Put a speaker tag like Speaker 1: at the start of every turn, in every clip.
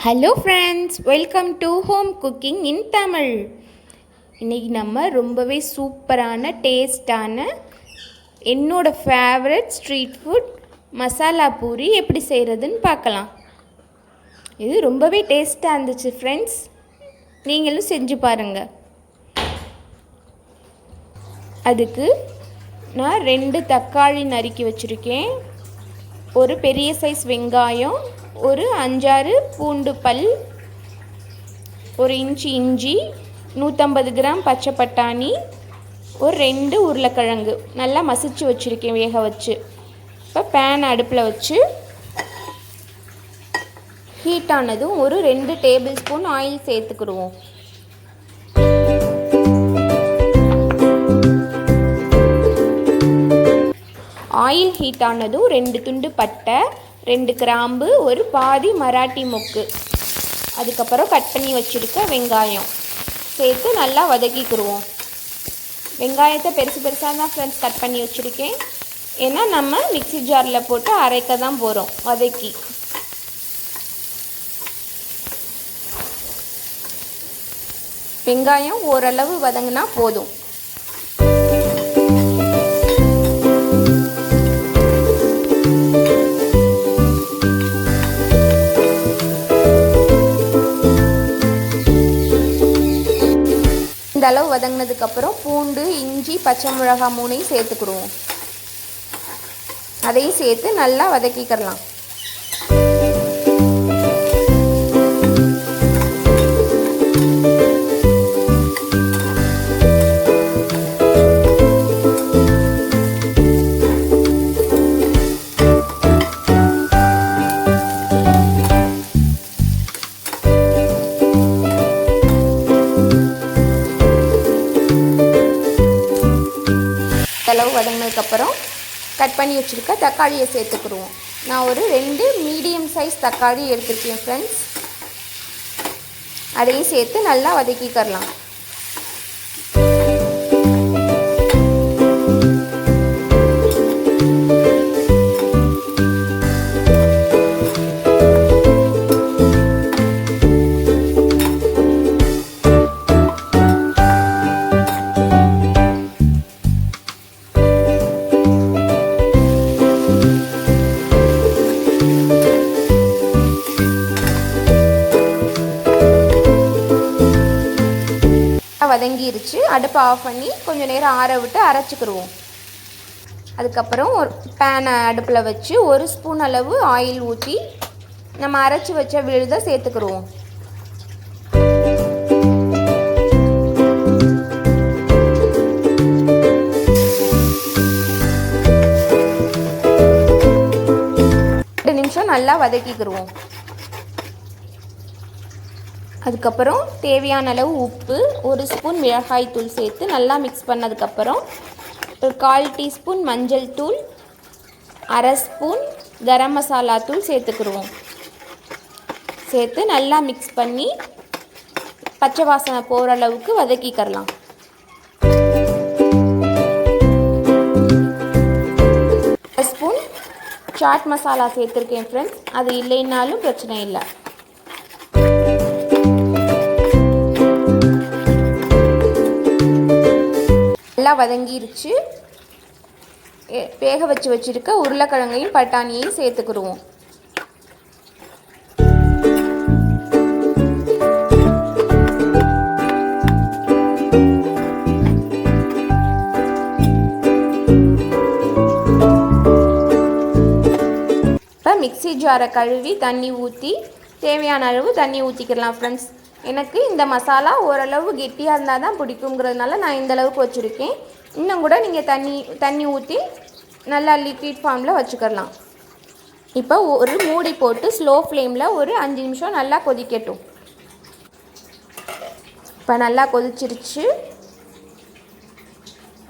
Speaker 1: Hello friends, welcome to home cooking இன் தமிழ். இன்றைக்கி நம்ம ரொம்பவே சூப்பரான டேஸ்டான என்னோடய favourite street food masala puri எப்படி செய்கிறதுன்னு பார்க்கலாம். இது ரொம்பவே டேஸ்ட்டாக இருந்துச்சு ஃப்ரெண்ட்ஸ், நீங்களும் செஞ்சு பாருங்கள். அதுக்கு நான் 2 தக்காளி நறுக்கி வச்சுருக்கேன், ஒரு பெரிய சைஸ் வெங்காயம், ஒரு 5-6 பூண்டு பல், 1 இன்ச் இஞ்சி, 150 கிராம் பச்சை பட்டாணி, ஒரு 2 உருளைக்கிழங்கு நல்லா மசிச்சு வச்சுருக்கேன் வேக வச்சு. இப்போ பேன் அடுப்பில் வச்சு ஹீட் ஆனதும் ஒரு 2 டேபிள் ஸ்பூன் ஆயில் சேர்த்துக்கிடுவோம். ஆயில் ஹீட் ஆனதும் 2 துண்டு பட்டை, 2 கிராம்பு, ஒரு பாதி மராட்டி மொக்கு, அதுக்கப்புறம் கட் பண்ணி வச்சுருக்க வெங்காயம் சேர்த்து நல்லா வதக்கிக்கிடுவோம். வெங்காயத்தை பெருசாக தான் ஃப்ரெண்ட்ஸ் கட் பண்ணி வச்சுருக்கேன், ஏன்னா நம்ம மிக்ஸி ஜாரில் போட்டு அரைக்க தான் போகிறோம். வதக்கி வெங்காயம் ஓரளவு வதங்கினா போதும். இந்த அளவு வதங்கினதுக்கப்புறம் பூண்டு, இஞ்சி, பச்சை மிளகாய் 3 சேர்த்துக்கிடுவோம். அதையும் சேர்த்து நல்லா வதக்கிக்கிறலாம். அளவு வதங்கினதுக்கப்புறம் கட் பண்ணி வச்சுருக்க தக்காளியை சேர்த்துக்கிடுவோம். நான் ஒரு 2 மீடியம் சைஸ் தக்காளி எடுத்துருக்கேன் ஃப்ரெண்ட்ஸ், அதையும் சேர்த்து நல்லா வதக்கிக்கிறலாம். வதங்கிருச்சு. அடுப்பை ஆஃப் பண்ணி கொஞ்சம் நேரம் ஆற விட்டு அரைச்சிக்கிடுவோம். அதுக்கப்புறம் ஒரு பேனை அடுப்பில் வச்சு 1 ஸ்பூன் அளவு ஆயில் ஊற்றி நம்ம அரைச்சி வச்ச விழுதை சேர்த்துக்கிடுவோம். நிமிஷம் நல்லா வதக்கிக்கிடுவோம். அதுக்கப்புறம் தேவையான அளவு உப்பு, 1 ஸ்பூன் மிளகாய் தூள் சேர்த்து நல்லா மிக்ஸ் பண்ணதுக்கப்புறம் ஒரு 1/4 டீஸ்பூன் மஞ்சள் தூள், 1/2 ஸ்பூன் கரம் மசாலா தூள் சேர்த்துக்கிடுவோம். சேர்த்து நல்லா மிக்ஸ் பண்ணி பச்சை வாசனை போகிற அளவுக்கு வதக்கிக்கிறலாம். ஸ்பூன் சாட் மசாலா சேர்த்துருக்கேன் ஃப்ரெண்ட்ஸ், அது இல்லைன்னாலும் பிரச்சனை இல்லை. நல்லா வதங்கிருச்சு. வேக வச்சுருக்க உருளைக்கிழங்கையும் பட்டாணியையும் சேர்த்துக்கிடுவோம். இப்போ மிக்ஸி ஜாரை கழுவி தண்ணி ஊற்றி தேவையான அளவு தண்ணி ஊற்றிக்கலாம் ஃப்ரெண்ட்ஸ். எனக்கு இந்த மசாலா ஓரளவு கெட்டியாக இருந்தால் தான் பிடிக்குங்கிறதுனால நான் இந்த அளவுக்கு வச்சுருக்கேன். இன்னும் கூட நீங்கள் தண்ணி ஊற்றி நல்லா லிக்விட் ஃபார்மில் வச்சுக்கலாம். இப்போ ஒரு மூடி போட்டு ஸ்லோ ஃப்ளேமில் ஒரு 5 நிமிஷம் நல்லா கொதிக்கட்டும். இப்போ நல்லா கொதிச்சிருச்சு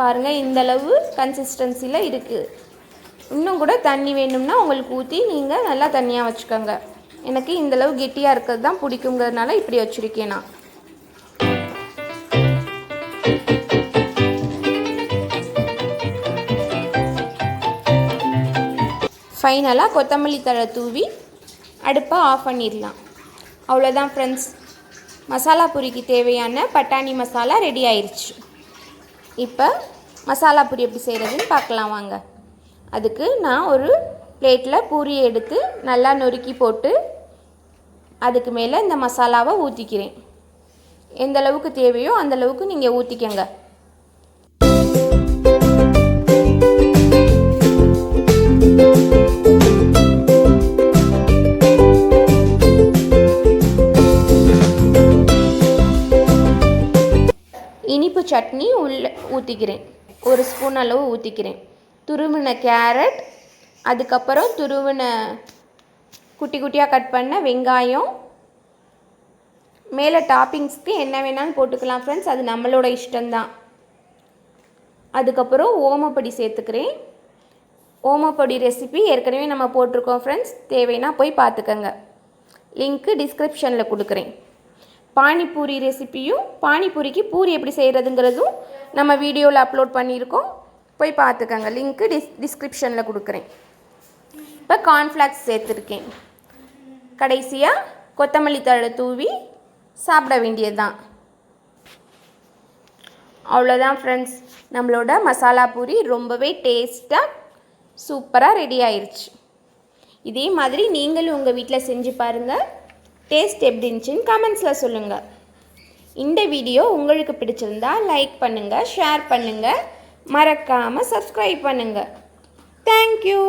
Speaker 1: பாருங்கள், இந்தளவு கன்சிஸ்டன்சியில் இருக்குது. இன்னும் கூட தண்ணி வேணும்னா உங்களுக்கு ஊற்றி நீங்கள் நல்லா தண்ணியாக வச்சுக்கோங்க. எனக்கு இந்தளவு கெட்டியாக இருக்கிறது தான் பிடிக்குங்கிறதுனால இப்படி வச்சுருக்கேன் நான். ஃபைனலாக கொத்தமல்லி தழை தூவி அடுப்பை ஆஃப் பண்ணிடலாம். அவ்வளோதான் ஃப்ரெண்ட்ஸ், மசாலா பூரிக்கு தேவையான பட்டாணி மசாலா ரெடி ஆயிடுச்சு. இப்போ மசாலா பூரி எப்படி செய்கிறதுன்னு பார்க்கலாம் வாங்க. அதுக்கு நான் ஒரு பிளேட்டில் பூரியை எடுத்து நல்லா நொறுக்கி போட்டு அதுக்கு மேலே இந்த மசாலாவை ஊற்றிக்கிறேன். எந்த அளவுக்கு தேவையோ அந்தளவுக்கு நீங்கள் ஊற்றிக்கங்க. இனிப்பு சட்னி ஊற்றிக்கிறேன். 1 ஸ்பூன் அளவு ஊற்றிக்கிறேன். துருவின கேரட், அதுக்கப்புறம் துருவின குட்டி குட்டியாக கட் பண்ண வெங்காயம், மேலே டாப்பிங்ஸ்க்கு என்ன வேணாலும் போட்டுக்கலாம் ஃப்ரெண்ட்ஸ், அது நம்மளோட இஷ்டம்தான். அதுக்கப்புறம் ஓமப்பொடி சேர்த்துக்கிறேன். ஓமப்பொடி ரெசிபி ஏற்கனவே நம்ம போட்டிருக்கோம் ஃப்ரெண்ட்ஸ், தேவைன்னா போய் பார்த்துக்கங்க. லிங்க்கு டிஸ்கிரிப்ஷனில் கொடுக்குறேன். பானிபூரி ரெசிபியும் பானிபூரிக்கு பூரி எப்படி செய்கிறதுங்கிறதும் நம்ம வீடியோவில் அப்லோட் பண்ணியிருக்கோம், போய் பார்த்துக்கங்க. லிங்க்கு டிஸ்கிரிப்ஷனில் கொடுக்குறேன். இப்போ கார்ன்ஃப்ளாக்ஸ் சேர்த்துருக்கேன். கடைசியாக கொத்தமல்லி தழை தூவி சாப்பிட வேண்டியது தான். அவ்வளோதான் ஃப்ரெண்ட்ஸ், நம்மளோட மசாலா பூரி ரொம்பவே டேஸ்ட்டாக சூப்பராக ரெடி ஆயிடுச்சு. இதே மாதிரி நீங்களும் உங்கள் வீட்டில் செஞ்சு பாருங்கள். டேஸ்ட் எப்படி இருந்துச்சுன்னு கமெண்ட்ஸில் சொல்லுங்கள். இந்த வீடியோ உங்களுக்கு பிடிச்சிருந்தா லைக் பண்ணுங்கள், ஷேர் பண்ணுங்கள், மறக்காமல் சப்ஸ்கிரைப் பண்ணுங்கள். தேங்க்யூ.